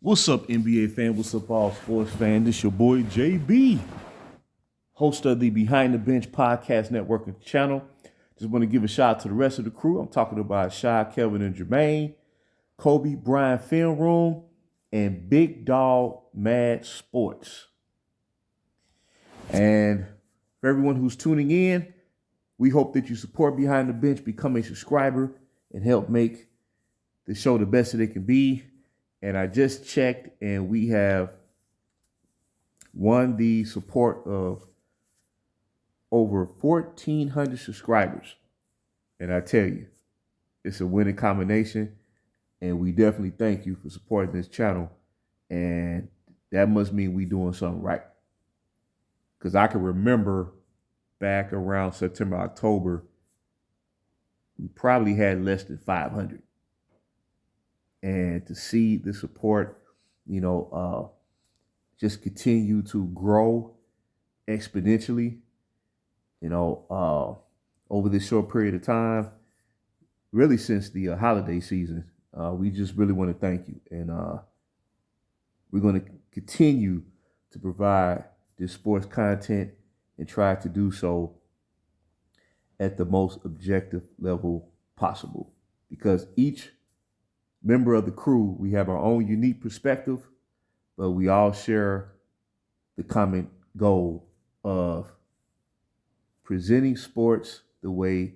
What's up, NBA fan? What's up, all sports fan? This your boy JB, host of the Behind the Bench podcast networking channel. Just want to give a shout out to the rest of the crew. I'm talking about Shy, Kelvin, and Jermaine, Kobe, Brian, Film Room, and Big Dog Mad Sports. And for everyone who's tuning in, we hope that you support Behind the Bench, become a subscriber, and help make the show the best that it can be. And I just checked, and we have won the support of over 1,400 subscribers. And I tell you, it's a winning combination, and we definitely thank you for supporting this channel. And that must mean we doing something right. Because I can remember back around September, October, we probably had less than 500. And to see the support, just continue to grow exponentially, over this short period of time, really since the holiday season, we just really want to thank you. And we're going to continue to provide this sports content and try to do so at the most objective level possible, because each member of the crew, we have our own unique perspective, but we all share the common goal of presenting sports the way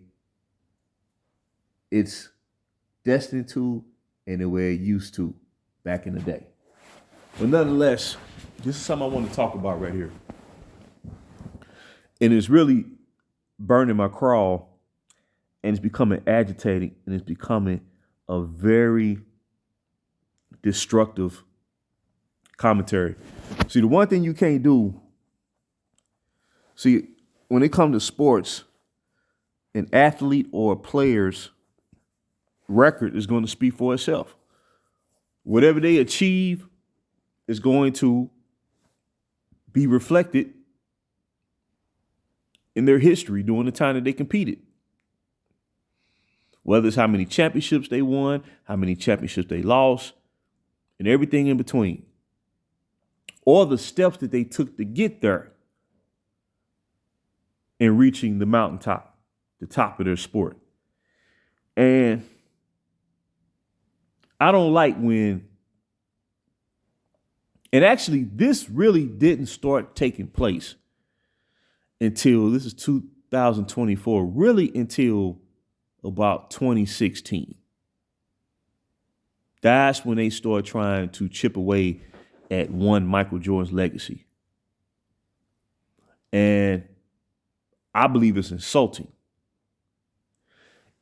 it's destined to and the way it used to back in the day. But nonetheless, this is something I want to talk about right here. And it's really burning my craw, and it's becoming agitating, and it's becoming a very destructive commentary. See, the one thing you can't do, when it comes to sports, an athlete or a player's record is going to speak for itself. Whatever they achieve is going to be reflected in their history during the time that they competed. Whether it's how many championships they won, how many championships they lost, and everything in between. Or the steps that they took to get there and reaching the mountaintop, the top of their sport. And I don't like when, and actually this really didn't start taking place until, this is 2024, really until about 2016. That's when they started trying to chip away at one Michael Jordan's legacy. And I believe it's insulting.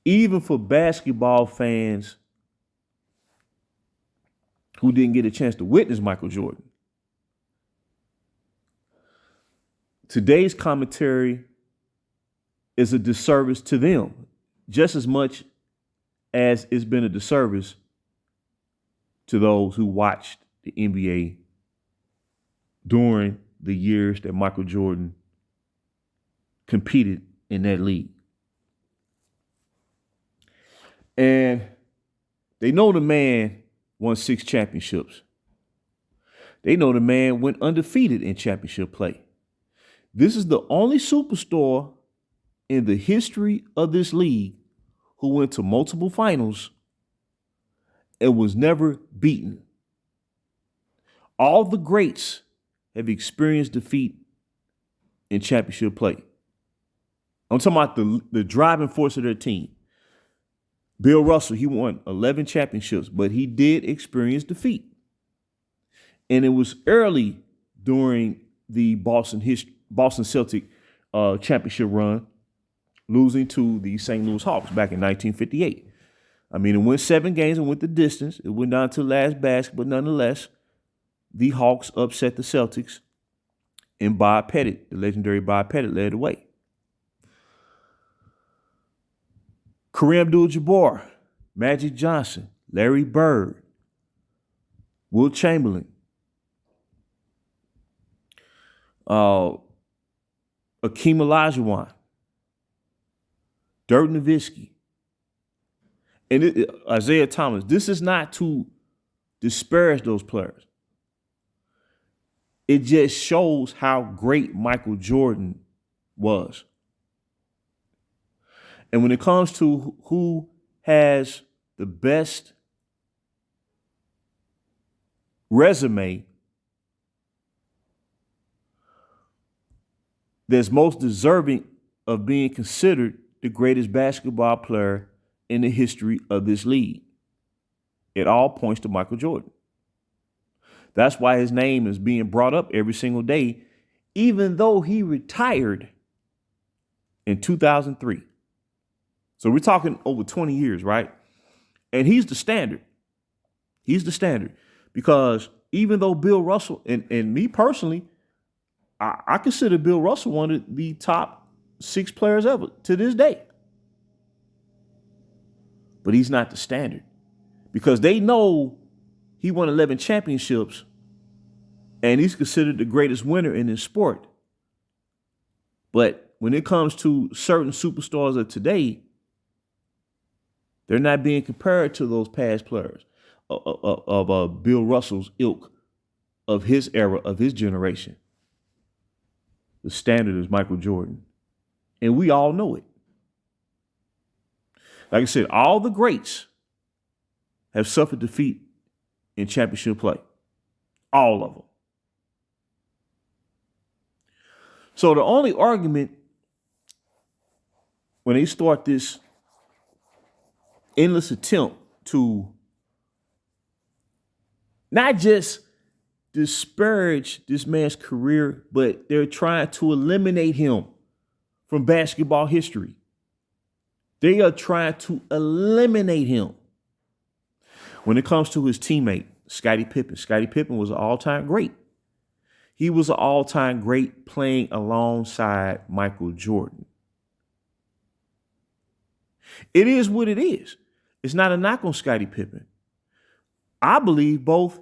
Even for basketball fans who didn't get a chance to witness Michael Jordan. Today's commentary is a disservice to them, just as much as it's been a disservice to those who watched the NBA during the years that Michael Jordan competed in that league. And they know the man won 6 championships. They know the man went undefeated in championship play. This is the only superstar in the history of this league who went to multiple finals and was never beaten. All the greats have experienced defeat in championship play. I'm talking about the driving force of their team. Bill Russell, he won 11 championships, but he did experience defeat. And it was early during the Boston Celtic championship run, losing to the St. Louis Hawks back in 1958. I mean, it went 7 games and went the distance. It went down to the last basket, but nonetheless, the Hawks upset the Celtics, and Bob Pettit, the legendary Bob Pettit, led the way. Kareem Abdul-Jabbar, Magic Johnson, Larry Bird, Wilt Chamberlain, Akeem Olajuwon, Dirk Nowitzki, and Isaiah Thomas. This is not to disparage those players. It just shows how great Michael Jordan was. And when it comes to who has the best resume, that's most deserving of being considered the greatest basketball player in the history of this league, it all points to Michael Jordan. That's why his name is being brought up every single day, even though he retired in 2003. So we're talking over 20 years, right? And he's the standard. He's the standard because even though Bill Russell, and me personally, I consider Bill Russell one of the top 6 players ever to this day. But he's not the standard because they know he won 11 championships and he's considered the greatest winner in his sport. But when it comes to certain superstars of today, they're not being compared to those past players of Bill Russell's ilk, of his era, of his generation. The standard is Michael Jordan. And we all know it. Like I said, all the greats have suffered defeat in championship play. All of them. So the only argument when they start this endless attempt to not just disparage this man's career, but they're trying to eliminate him from basketball history. They are trying to eliminate him. When it comes to his teammate, Scottie Pippen was an all-time great. He was an all-time great playing alongside Michael Jordan. It is what it is. It's not a knock on Scottie Pippen. I believe both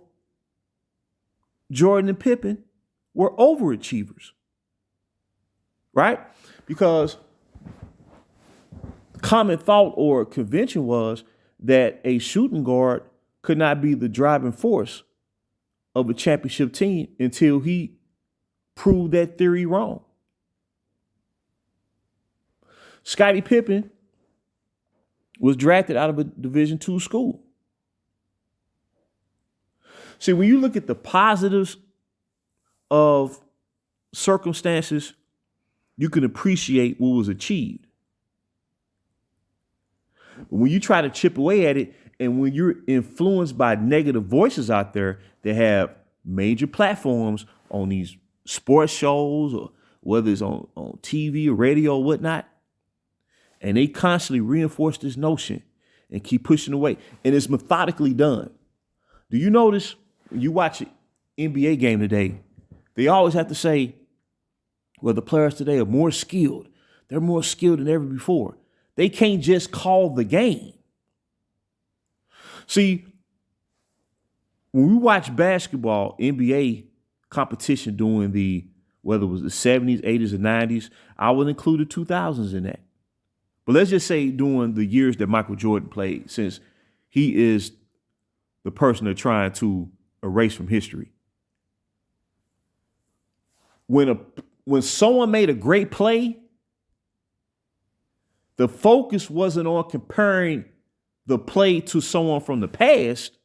Jordan and Pippen were overachievers, right? Because common thought or convention was that a shooting guard could not be the driving force of a championship team until he proved that theory wrong. Scottie Pippen was drafted out of a Division II school. See, when you look at the positives of circumstances, you can appreciate what was achieved. But when you try to chip away at it, and when you're influenced by negative voices out there that have major platforms on these sports shows, or whether it's on TV or radio or whatnot, and they constantly reinforce this notion and keep pushing away, and it's methodically done. Do you notice when you watch an NBA game today, they always have to say, well, the players today are more skilled. They're more skilled than ever before. They can't just call the game. See, when we watch basketball, NBA competition during whether it was the 70s, 80s, or 90s, I would include the 2000s in that. But let's just say during the years that Michael Jordan played, since he is the person they're trying to erase from history. When someone made a great play, the focus wasn't on comparing the play to someone from the past.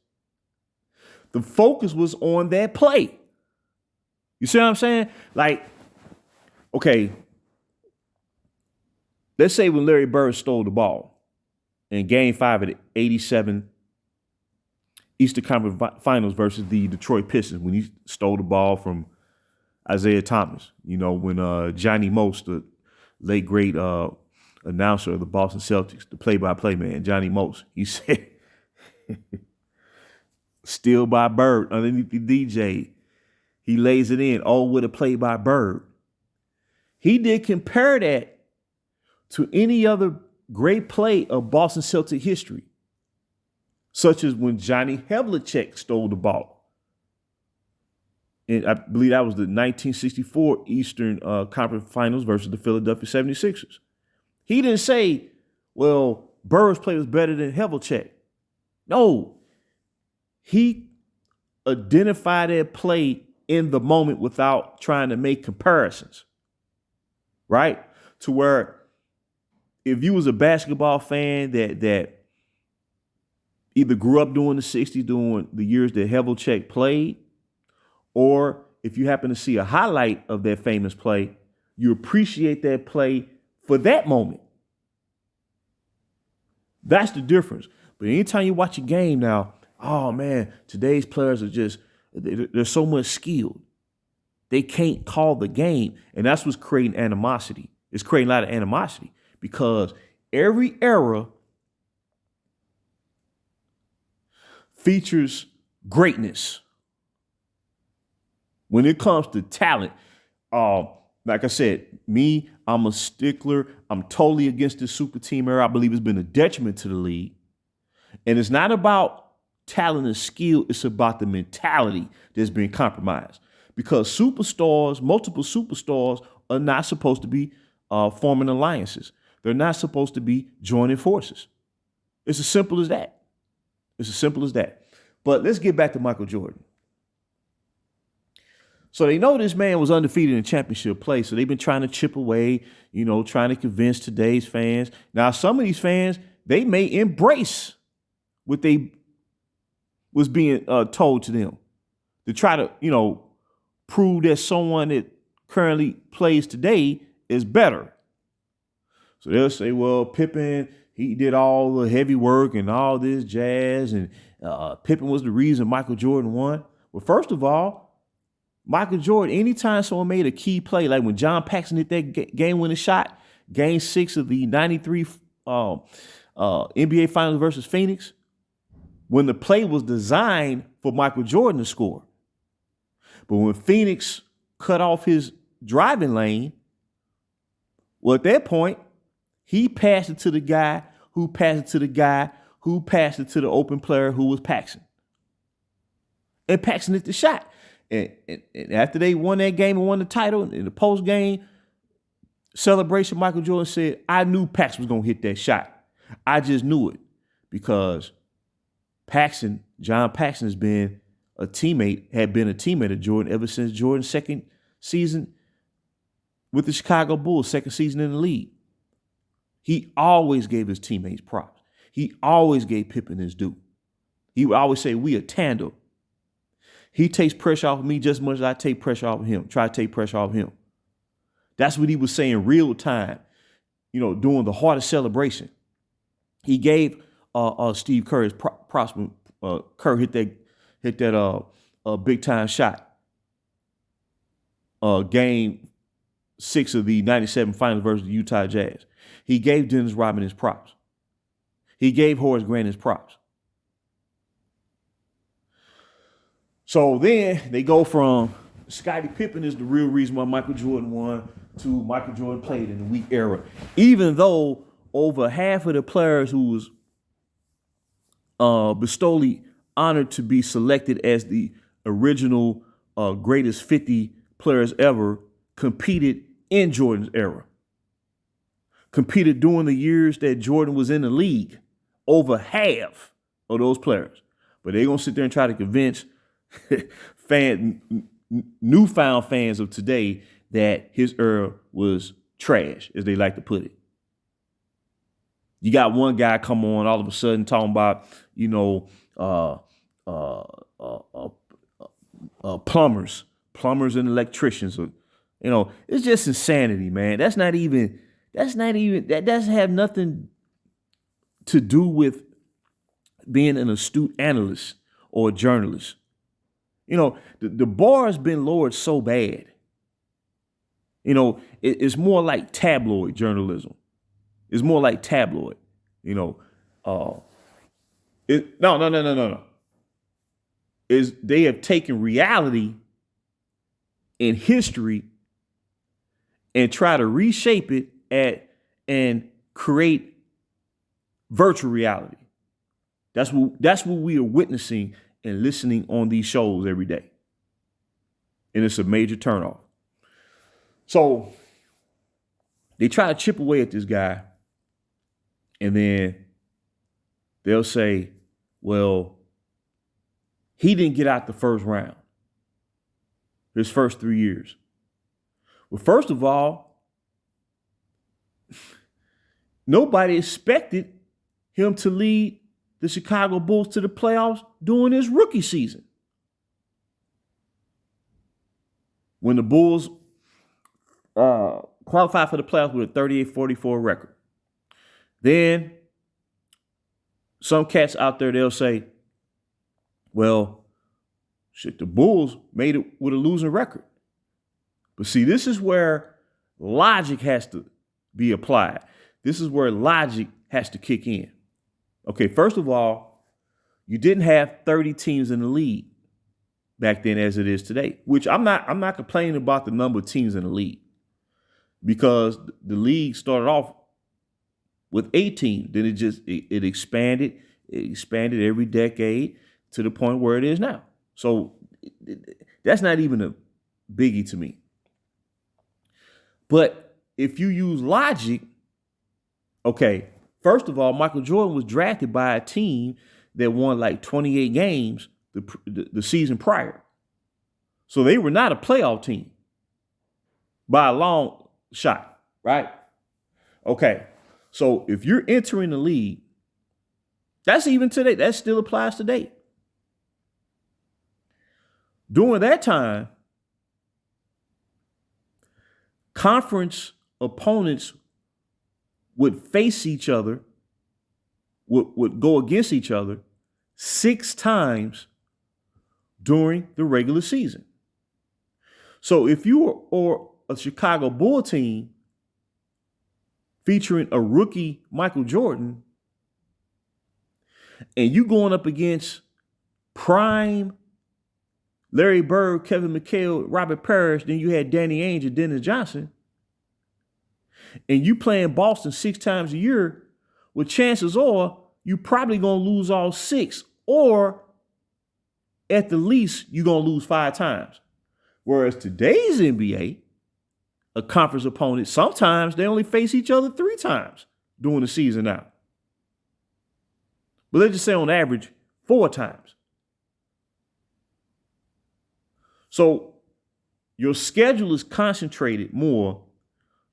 The focus was on that play. You see what I'm saying? Like, okay, let's say when Larry Bird stole the ball in Game 5 of the 87 Eastern Conference Finals versus the Detroit Pistons, when he stole the ball from Isaiah Thomas, when Johnny Most, the late great announcer of the Boston Celtics, the play-by-play man, Johnny Most, he said, steal by Bird underneath the DJ. He lays it in, all with a play by Bird. He did compare that to any other great play of Boston Celtic history, such as when Johnny Havlicek stole the ball. And I believe that was the 1964 Eastern Conference Finals versus the Philadelphia 76ers. He didn't say, well, Bird's play was better than Havlicek. No, he identify their play in the moment without trying to make comparisons, right? To where if you was a basketball fan that either grew up during the 60s, during the years that Havlicek played, or if you happen to see a highlight of that famous play, you appreciate that play for that moment. That's the difference. But anytime you watch a game now, oh man, today's players are just, they're so much skilled. They can't call the game. And that's what's creating animosity. It's creating a lot of animosity because every era features greatness. When it comes to talent, like I said, I'm a stickler. I'm totally against this super team era. I believe it's been a detriment to the league. And it's not about talent and skill. It's about the mentality that's being compromised. Because superstars, multiple superstars, are not supposed to be forming alliances. They're not supposed to be joining forces. It's as simple as that. It's as simple as that. But let's get back to Michael Jordan. So they know this man was undefeated in championship play. So they've been trying to chip away, trying to convince today's fans. Now, some of these fans, they may embrace what they was being told to them to try to, prove that someone that currently plays today is better. So they'll say, well, Pippen, he did all the heavy work and all this jazz, and Pippen was the reason Michael Jordan won. Well, first of all, Michael Jordan, anytime someone made a key play, like when John Paxson hit that game-winning shot, Game 6 of the 93 NBA Finals versus Phoenix, when the play was designed for Michael Jordan to score. But when Phoenix cut off his driving lane, well, at that point, he passed it to the guy who passed it to the guy who passed it to the open player who was Paxson. And Paxson hit the shot. And after they won that game and won the title, in the post-game celebration, Michael Jordan said, I knew Paxson was going to hit that shot. I just knew it because John Paxson had been a teammate of Jordan ever since Jordan's second season with the Chicago Bulls, second season in the league. He always gave his teammates props. He always gave Pippen his due. He would always say, we a tandem. He takes pressure off of me just as much as I take pressure off of him, try to take pressure off of him. That's what he was saying real time, during the hardest celebration. He gave Steve Kerr his props when Kerr hit that big time shot. Game 6 of the 97 Finals versus the Utah Jazz. He gave Dennis Rodman his props. He gave Horace Grant his props. So then they go from Scottie Pippen is the real reason why Michael Jordan won to Michael Jordan played in the weak era. Even though over half of the players who was bestowedly honored to be selected as the original greatest 50 players ever competed in Jordan's era. Competed during the years that Jordan was in the league. Over half of those players. But they're going to sit there and try to convince newfound fans of today that his era was trash, as they like to put it. You got one guy come on all of a sudden talking about, plumbers and electricians. It's just insanity, man. That doesn't have nothing to do with being an astute analyst or a journalist. The bar has been lowered so bad. It's more like tabloid journalism. It's more like tabloid. No. They have taken reality and history and try to reshape it and create virtual reality. That's what we are witnessing and listening on these shows every day. And it's a major turnoff. So they try to chip away at this guy, and then they'll say, well, He didn't get out the first round his first 3 years. Well, first of all, nobody expected him to lead the Chicago Bulls to the playoffs during his rookie season. When the Bulls qualified for the playoffs with a 38-44 record. Then some cats out there, they'll say, well, shit, the Bulls made it with a losing record. But see, this is where logic has to be applied. This is where logic has to kick in. Okay, first of all, you didn't have 30 teams in the league back then as it is today, which I'm not complaining about the number of teams in the league, because the league started off with 18. Then it expanded every decade to the point where it is now. So that's not even a biggie to me. But if you use logic, okay, first of all, Michael Jordan was drafted by a team that won like 28 games the season prior. So they were not a playoff team by a long shot, right? Okay, so if you're entering the league, that's even today, that still applies today. During that time, conference opponents would face each other, would go against each other 6 times during the regular season. So if you are a Chicago Bull team featuring a rookie Michael Jordan, and you going up against prime Larry Bird, Kevin McHale, Robert Parrish, then you had Danny Ainge and Dennis Johnson, and you playing Boston 6 times a year, well, chances are you probably going to lose all 6, or at the least, you're going to lose 5 times. Whereas today's NBA, a conference opponent, sometimes they only face each other 3 times during the season now. But let's just say on average, 4 times. So your schedule is concentrated more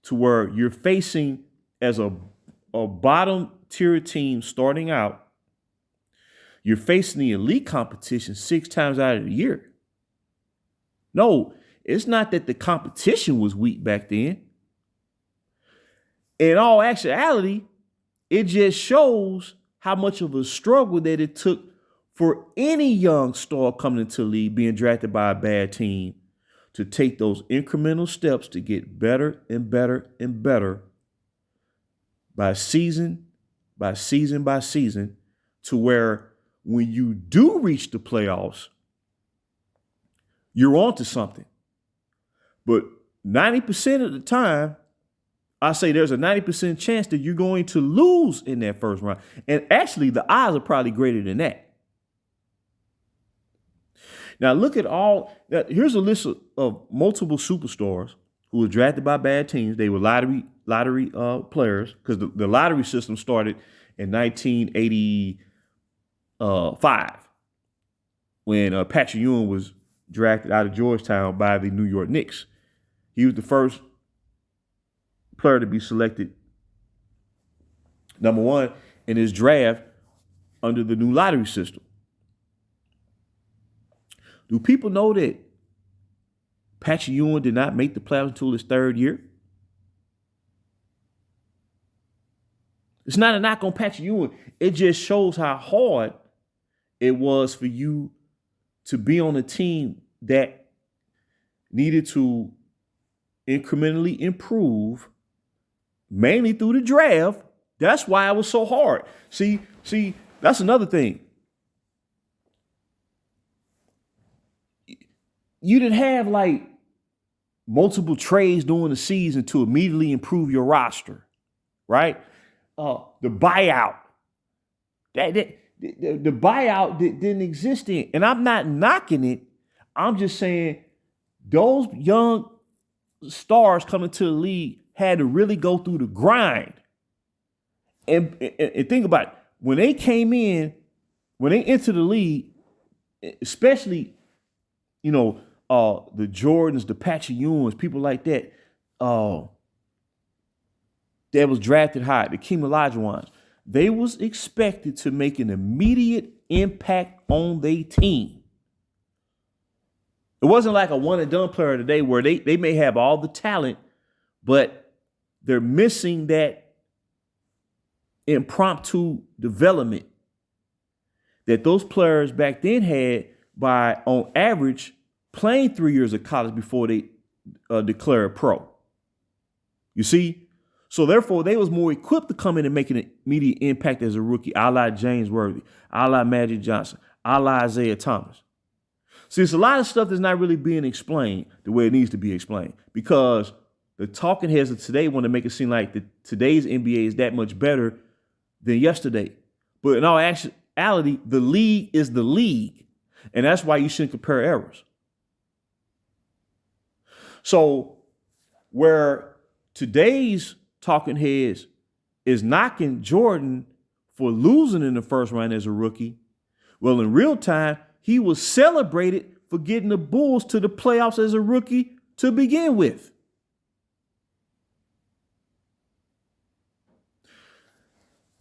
to where you're facing as a bottom tier team starting out. You're facing the elite competition 6 times out of the year. No, it's not that the competition was weak back then. In all actuality, it just shows how much of a struggle that it took for any young star coming into the league, being drafted by a bad team, to take those incremental steps to get better and better and better by season by season by season, to where when you do reach the playoffs, you're onto something. But 90% of the time, I say there's a 90% chance that you're going to lose in that first round. And actually, the odds are probably greater than that. Now, look at here's a list of multiple superstars who were drafted by bad teams. They were lottery players, because the lottery system started in 1985 when Patrick Ewing was drafted out of Georgetown by the New York Knicks. He was the first player to be selected number 1 in his draft under the new lottery system. Do people know that Patrick Ewing did not make the playoffs until his 3rd year? It's not a knock on Patrick Ewing. It just shows how hard it was for you to be on a team that needed to incrementally improve, mainly through the draft. That's why it was so hard. See, that's another thing. You didn't have like multiple trades during the season to immediately improve your roster, right? The buyout, the buyout didn't exist then. And I'm not knocking it. I'm just saying those young stars coming to the league had to really go through the grind. And think about it. When they entered the league, especially, the Jordans, the Patrick Ewings, people like that, that was drafted high, the Keem Olajuwons, they was expected to make an immediate impact on their team. It wasn't like a one and done player today where they may have all the talent, but they're missing that impromptu development that those players back then had by, on average, playing 3 years of college before they declare a pro. You see? So therefore, they was more equipped to come in and make an immediate impact as a rookie, a la James Worthy, a la Magic Johnson, a la Isaiah Thomas. See, it's a lot of stuff that's not really being explained the way it needs to be explained, because the talking heads of today want to make it seem like today's NBA is that much better than yesterday. But in all actuality, the league is the league. And that's why you shouldn't compare errors. So where today's talking heads is knocking Jordan for losing in the first round as a rookie, well, in real time, he was celebrated for getting the Bulls to the playoffs as a rookie to begin with.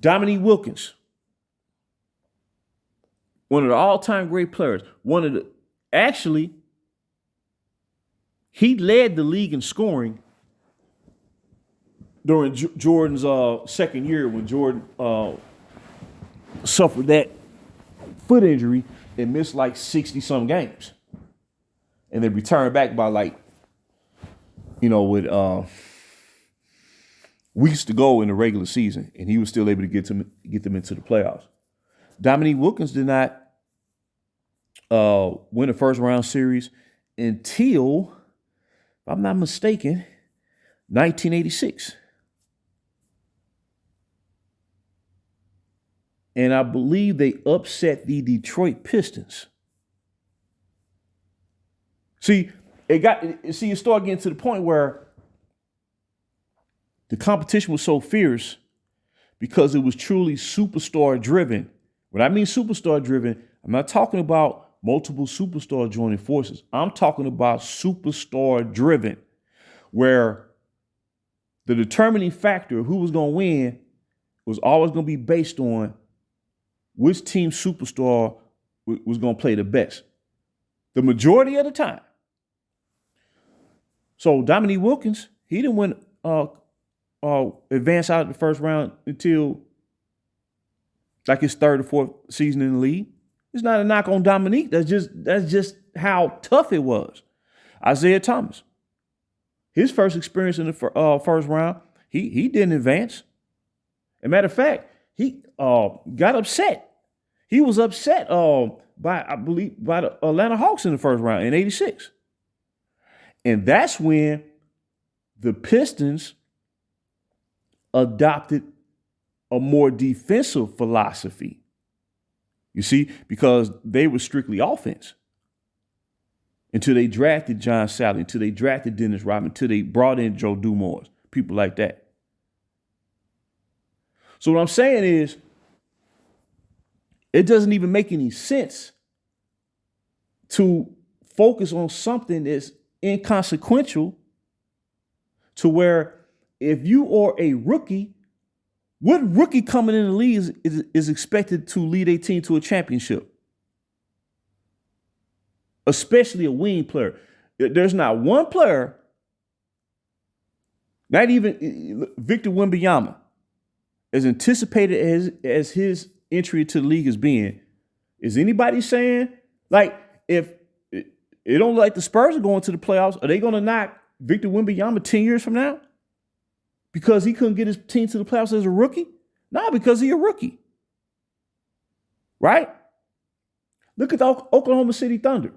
Dominique Wilkins, one of the all-time great players, he led the league in scoring during Jordan's second year when Jordan suffered that foot injury and missed like 60-some games. And then returned back by with weeks to go in the regular season, and he was still able to get them into the playoffs. Dominique Wilkins did not win a first-round series until, if I'm not mistaken, 1986. And I believe they upset the Detroit Pistons. You start getting to the point where the competition was so fierce because it was truly superstar driven. When I mean superstar driven, I'm not talking about multiple superstars joining forces. I'm talking about superstar driven, where the determining factor of who was going to win was always going to be based on which team superstar was going to play the best, the majority of the time. So Dominique Wilkins, he didn't win advance out of the first round until like his third or fourth season in the league. It's not a knock on Dominique. That's just how tough it was. Isaiah Thomas, his first experience in the first round, he didn't advance. As a matter of fact, he got upset. He was upset by the Atlanta Hawks in the first round in '86. And that's when the Pistons adopted a more defensive philosophy. You see, because they were strictly offense until they drafted John Salley, until they drafted Dennis Rodman, until they brought in Joe Dumars, people like that. So what I'm saying is, it doesn't even make any sense to focus on something that's inconsequential to where if you are a rookie, what rookie coming in the league is expected to lead a team to a championship? Especially a wing player. There's not one player, not even Victor Wembanyama, as anticipated as his entry to the league as being. Is anybody saying, like, if it don't look like the Spurs are going to the playoffs, are they going to knock Victor Wembanyama 10 years from now? Because he couldn't get his team to the playoffs as a rookie? No, because he's a rookie. Right? Look at the Oklahoma City Thunder.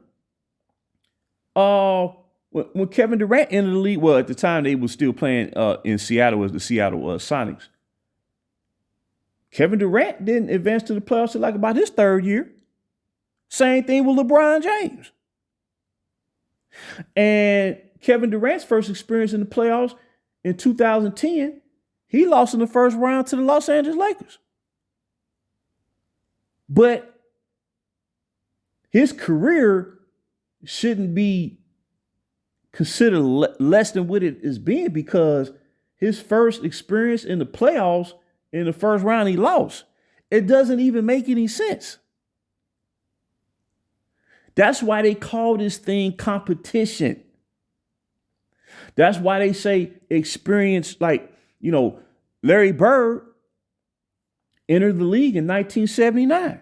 When Kevin Durant entered the league, well, at the time they were still playing in Seattle as the Seattle Sonics. Kevin Durant didn't advance to the playoffs till like about his third year. Same thing with LeBron James. And Kevin Durant's first experience in the playoffs in 2010, he lost in the first round to the Los Angeles Lakers. But his career shouldn't be considered less than what it is being, because his first experience in the playoffs, in the first round, he lost. It doesn't even make any sense. That's why they call this thing competition. That's why they say experience, like, Larry Bird entered the league in 1979.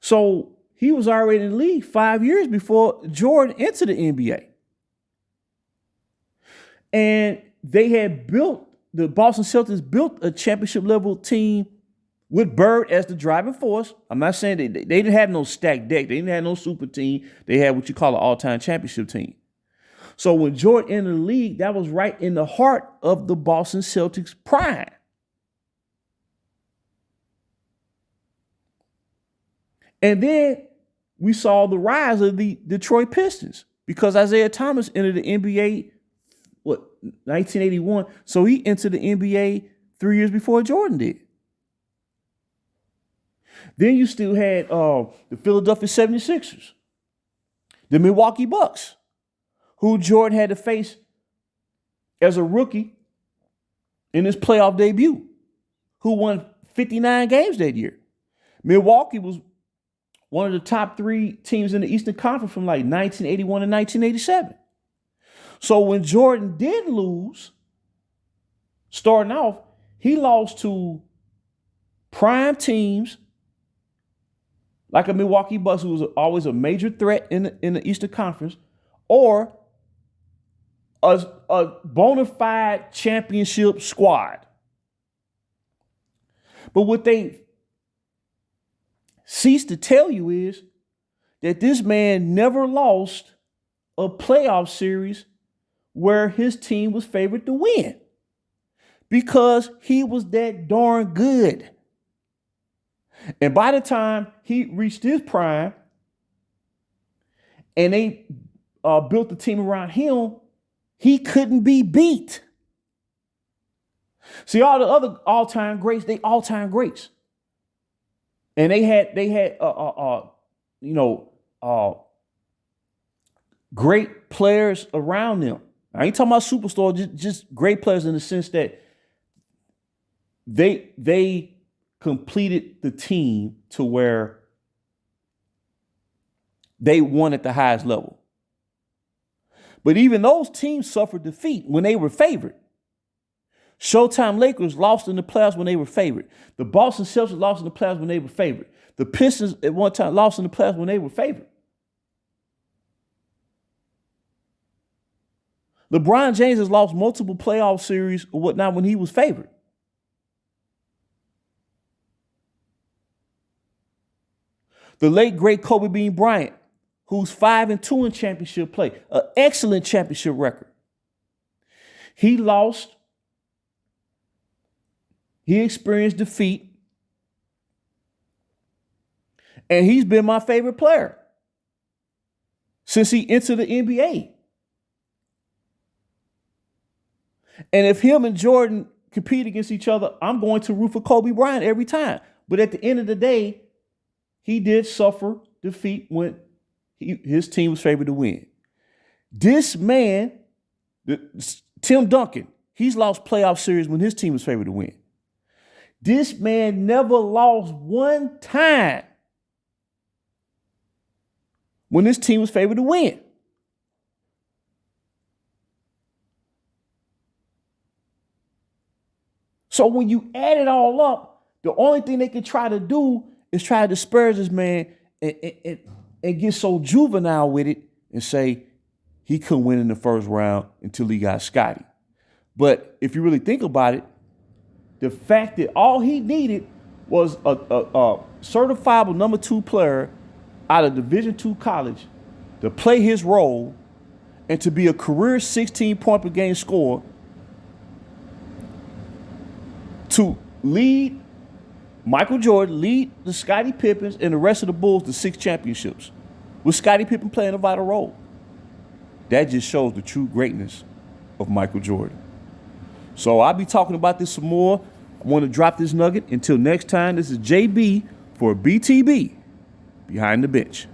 So he was already in the league 5 years before Jordan entered the NBA. And the Boston Celtics built a championship level team with Bird as the driving force. I'm not saying they didn't have no stacked deck. They didn't have no super team. They had what you call an all-time championship team. So when Jordan entered the league, that was right in the heart of the Boston Celtics prime. And then we saw the rise of the Detroit Pistons, because Isaiah Thomas entered the NBA, 1981. So he entered the NBA 3 years before Jordan did. Then you still had the Philadelphia 76ers, the Milwaukee Bucks, who Jordan had to face as a rookie in his playoff debut, who won 59 games that year. Milwaukee was one of the top 3 teams in the Eastern Conference from like 1981 to 1987. So when Jordan did lose, starting off, he lost to prime teams like a Milwaukee Bucks, who was always a major threat in the Eastern Conference, or a bona fide championship squad. But what they cease to tell you is that this man never lost a playoff series where his team was favored to win, because he was that darn good. And by the time he reached his prime and they built the team around him, he couldn't be beat. See, all the other all-time greats, they all-time greats. And they had great players around them. I ain't talking about superstars, just great players in the sense that they completed the team to where they won at the highest level. But even those teams suffered defeat when they were favored. Showtime Lakers lost in the playoffs when they were favored. The Boston Celtics lost in the playoffs when they were favored. The Pistons at one time lost in the playoffs when they were favored. LeBron James has lost multiple playoff series or whatnot when he was favored. The late, great Kobe Bean Bryant, who's 5-2 in championship play, an excellent championship record. He lost. He experienced defeat. And he's been my favorite player since he entered the NBA. And if him and Jordan compete against each other, I'm going to root for Kobe Bryant every time. But at the end of the day, he did suffer defeat when his team was favored to win. This man, Tim Duncan, he's lost playoff series when his team was favored to win. This man never lost one time when his team was favored to win. So when you add it all up, the only thing they can try to do is try to disparage this man and get so juvenile with it and say he couldn't win in the first round until he got Scotty. But if you really think about it, the fact that all he needed was a certifiable number 2 player out of Division II college to play his role and to be a career 16-point per game scorer, to lead Michael Jordan, lead the Scottie Pippens and the rest of the Bulls to 6 championships, with Scottie Pippen playing a vital role. That just shows the true greatness of Michael Jordan. So I'll be talking about this some more. I want to drop this nugget. Until next time, this is JB for BTB. behind the bench.